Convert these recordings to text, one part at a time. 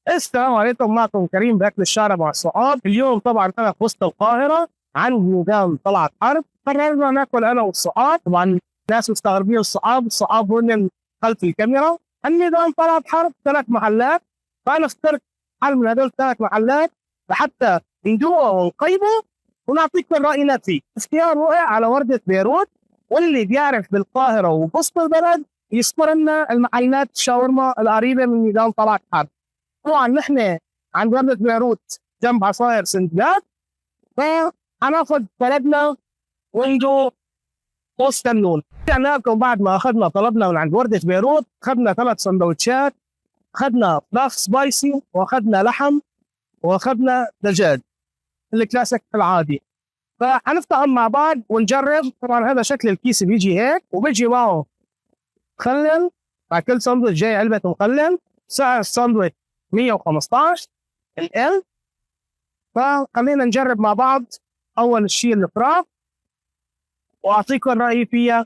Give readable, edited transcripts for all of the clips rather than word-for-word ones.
السلام عليكم، معكم كريم باكل الشارع مع الصحاب. اليوم طبعا انا في وسط القاهره عند ميدان طلعت حرب. قررنا ناكل انا والصحاب. طبعا الناس مستغربين، الصحاب هن خلف الكاميرا. الميدان طلعت حرب 3 محلات، فانا اخترت حل من هذول 3 محلات لحتى ندوقه ونقيمه ونعطيكم راينا فيه. اختيار رائع على ورده بيروت، واللي بيعرف بالقاهره وبوسط البلد يذكر لنا المحلات الشاورما القريبه من ميدان طلعت حرب. طبعا نحن عند وردة بيروت جنب عصاير سندباد، فهناخذ طلبنا وندو وسط النون. رجعنا لكم بعد ما اخذنا طلبنا من عند وردة بيروت. اخذنا 3 سندوتشات، اخذنا فراخ سبايسي، واخذنا لحم، واخذنا دجاج الكلاسيك العادي. فحنفتحهم مع بعض ونجرب. طبعا هذا شكل الكيس، بيجي هيك وبيجي معه مخلل. مع كل ساندويتش جاي علبه مخلل. سعر الساندويتش 115 ال. فخلينا نجرب مع بعض. اول شيء الفراخ واعطيكم رايي فيها،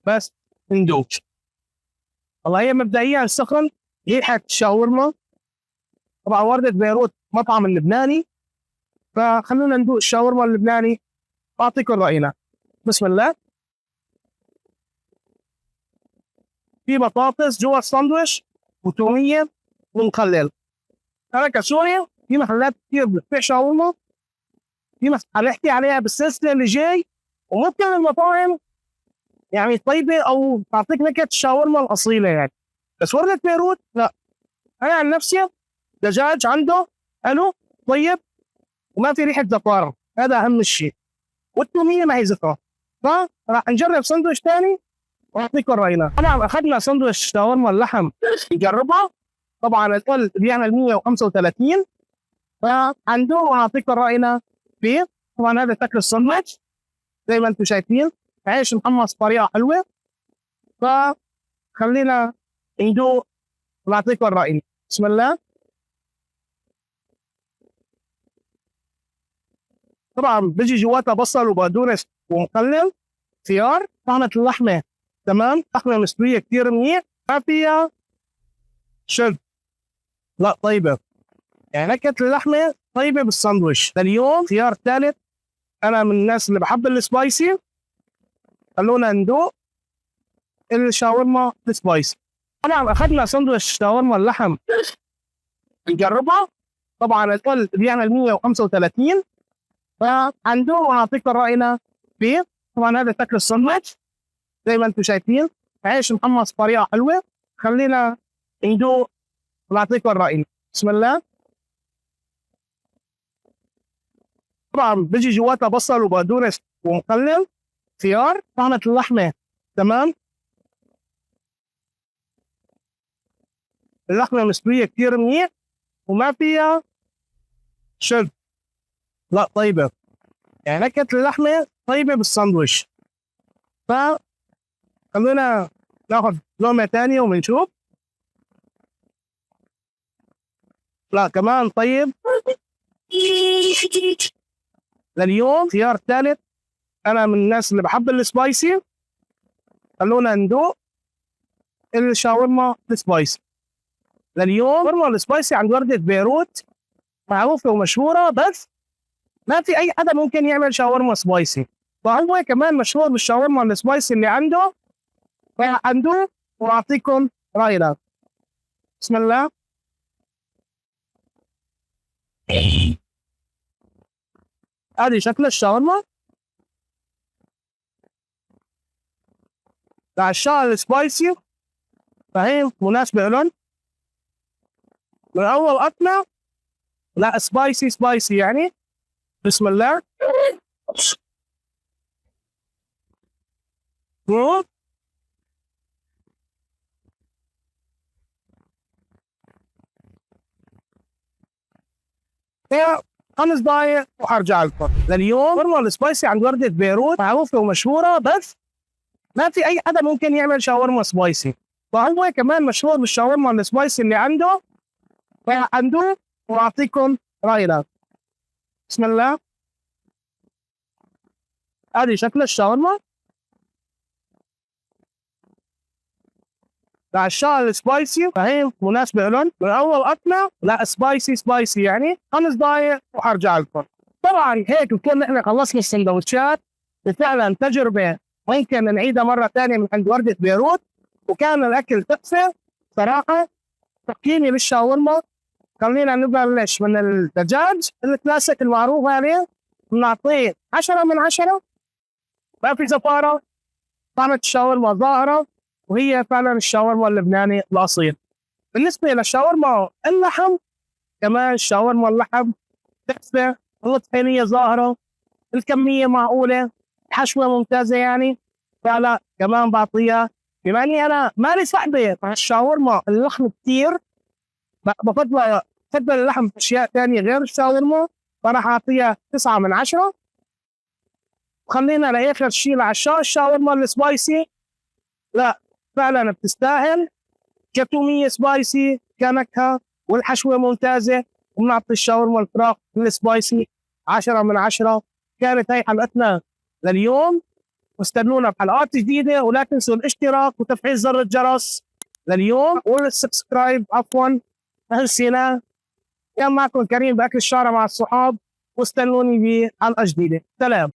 بس ندوق. والله هي مبدئيا سخن، ريحه شاورما. طبعا وردة بيروت مطعم لبناني، فخلونا ندوق الشاورما اللبناني واعطيكم راينا. بسم الله. في بطاطس جوا الساندويش وتوميه ومخلل. انا كسوري في محلات كثير بتبيع شاورما، في حنحكي عليها بالسلسله اللي جاي. وممكن المطاعم يعني طيبه او تعطيك نكهه الشاورما الاصيله يعني، بس وردة بيروت لا. انا عن نفسي دجاج عنده حلو طيب، وما في ريحه زفاره، هذا اهم شيء. والتوميه ما هي زفره. فراح نجرب سندويش ثاني واعطيكم راينا. طبعا اخذنا سندويش شاورما اللحم نجربها. طبعا الكل بيعمل 135، فهندوق واعطيكم راينا فيه. طبعا هذا شكل الساندويتش زي ما انتم شايفين، عيش محمص بطريقه حلوه. فخلينا ندوق ونعطيكم راينا. بسم الله. طبعا بيجي جواتها بصل وبقدونس ومخلل، خيار. طعمة اللحمه تمام، لحمه مستويه كثير منيح، ما فيها شد، لا طيبه يعني. نكهه اللحمه طيبه بالساندويش. اليوم خيار ثالث، انا من الناس اللي بحب السبايسي. خلونا ندوق الشاورما السبايسي. طبعا اخذنا سندويش شاورما اللحم نجربها. طبعا الكل بيعمل 135، فهندوق ونعطيكم راينا فيه. طبعا هذا شكل الساندويتش زي ما انتم شايفين، عيش محمص بطريقه حلوه. خلينا ندوق ونعطيكم راينا. بسم الله. طبعا بيجي جواتها بصل وبقدونس ومخلل، خيار. طعمة اللحمه تمام، اللحمه مستويه كثير منيح وما فيها شد، لا طيبه يعني. نكهه اللحمه طيبه بالساندويش. فخلونا ناخذ لقمه ثانيه وبنشوف. لا كمان طيب. لليوم خيار ثالث، انا من الناس اللي بحب السبايسي. خلونا ندوق الشاورما السبايسي. لليوم شاورما السبايسي عند وردة بيروت معروفه ومشهوره، بس ما في اي حدا ممكن يعمل شاورما سبايسي، فهو كمان مشهور بالشاورما السبايسي اللي عنده. فعنده واعطيكم راينا. بسم الله. هذه شكل الشاورما لعشاق السبايسي، فهي مناسبة لهم. من أول أكلة لا سبايسي سبايسي يعني. بسم الله. هي 5 دقايق وحرجع لكم. لليوم شاورما السبايسي عند وردة بيروت معروفة ومشهورة، بس ما في أي حدا ممكن يعمل شاورما سبايسي، فهو كمان مشهور بالشاورما السبايسي اللي عنده. فعنده واعطيكم راينا. بسم الله. هذه شكل الشاورما. لعشاق السبايسي فهي مناسبة لهم. من أول أكلة لا سبايسي يعني 5 دقايق وحرجع لكم. طبعا هيك بكون نحن خلصنا السندوتشات، وفعلا تجربة ممكن نعيدها مرة ثانية من عند وردة بيروت، وكان الأكل تحفة صراحة. تقييمي للشاورما، خلينا نبلش من الدجاج الكلاسيك المعروف عليه، بنعطيه 10 من 10. ما في زفارة، طعمة الشاورما ظاهرة، وهي فعلا الشاورما اللبناني الأصيل. بالنسبة للشاورما اللحم، كمان الشاورما اللحم تحفة، الطحينية ظاهرة، الكمية معقولة، الحشوة ممتازة يعني. فلا كمان بعطيها، بما اني انا مالي صحبة مع الشاورما اللحم كثير، بفضل اللحم في اشياء ثانية غير الشاورما، فراح اعطيها 9 من 10. خلينا لاخر شيء لعشاق الشاورما السبايسي، لا فعلا بتستاهل. كتومية سبايسي كنكهة، والحشوة ممتازة، وبنعطي الشاورما الفراخ السبايسي 10 من 10. كانت هاي حلقتنا لليوم، واستنونا بحلقات جديدة، ولا تنسوا الاشتراك وتفعيل زر الجرس لليوم والسبسكرايب عفوا. نسينا. كان معكم كريم بأكل الشارع مع الصحاب، واستنوني بحلقة جديدة. سلام.